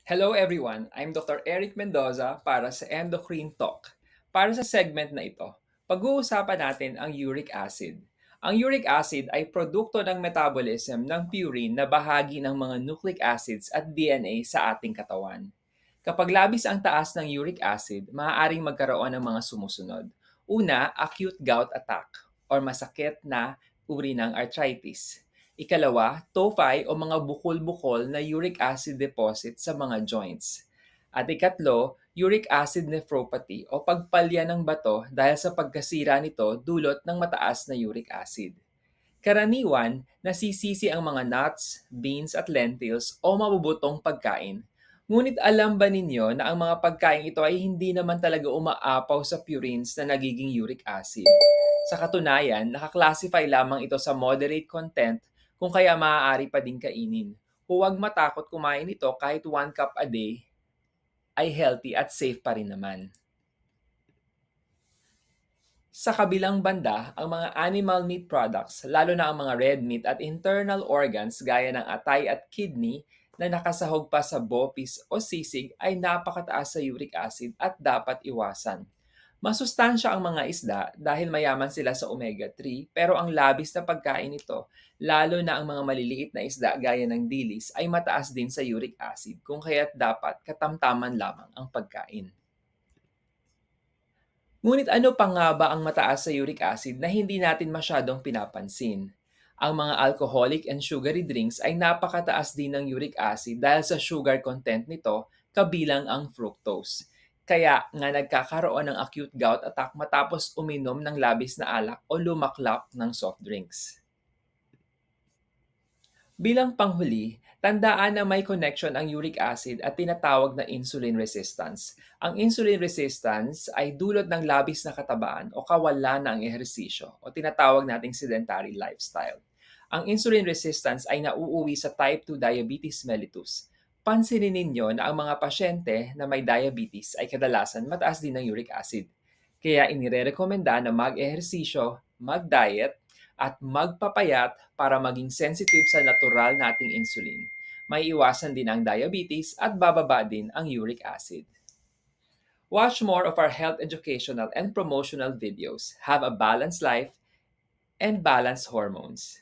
Hello everyone, I'm Dr. Eric Mendoza para sa Endocrine Talk. Para sa segment na ito, pag-uusapan natin ang uric acid. Ang uric acid ay produkto ng metabolism ng purine na bahagi ng mga nucleic acids at DNA sa ating katawan. Kapag labis ang taas ng uric acid, maaaring magkaroon ng mga sumusunod. Una, acute gout attack or masakit na uri ng arthritis. Ikalawa, tophi o mga bukol-bukol na uric acid deposit sa mga joints. At ikatlo, uric acid nephropathy o pagpalya ng bato dahil sa pagkasira nito dulot ng mataas na uric acid. Karaniwan, nasisisi ang mga nuts, beans at lentils o mabubutong pagkain. Ngunit alam ba ninyo na ang mga pagkain ito ay hindi naman talaga umaapaw sa purines na nagiging uric acid? Sa katunayan, nakaklasify lamang ito sa moderate content kung kaya maaari pa ding kainin. Huwag matakot kumain ito kahit 1 cup a day ay healthy at safe pa rin naman. Sa kabilang banda, ang mga animal meat products, lalo na ang mga red meat at internal organs gaya ng atay at kidney na nakasahog pa sa bopis o sisig ay napakataas sa uric acid at dapat iwasan. Masustansya ang mga isda dahil mayaman sila sa omega-3 pero ang labis na pagkain nito, lalo na ang mga maliliit na isda gaya ng dilis ay mataas din sa uric acid kung kaya't dapat katamtaman lamang ang pagkain. Ngunit ano pa nga ba ang mataas sa uric acid na hindi natin masyadong pinapansin? Ang mga alcoholic and sugary drinks ay napakataas din ng uric acid dahil sa sugar content nito kabilang ang fructose. Kaya nga nagkakaroon ng acute gout attack matapos uminom ng labis na alak o lumaklap ng soft drinks. Bilang panghuli, tandaan na may connection ang uric acid at tinatawag na insulin resistance. Ang insulin resistance ay dulot ng labis na katabaan o kawalan ng ehersisyo o tinatawag nating sedentary lifestyle. Ang insulin resistance ay nauuwi sa type 2 diabetes mellitus. Pansinin ninyo na ang mga pasyente na may diabetes ay kadalasan mataas din ng uric acid. Kaya inirerekomenda na mag-ehersisyo, mag-diet, at magpapayat para maging sensitive sa natural nating insulin. May iwasan din ang diabetes at bababa din ang uric acid. Watch more of our health educational and promotional videos. Have a balanced life and balanced hormones.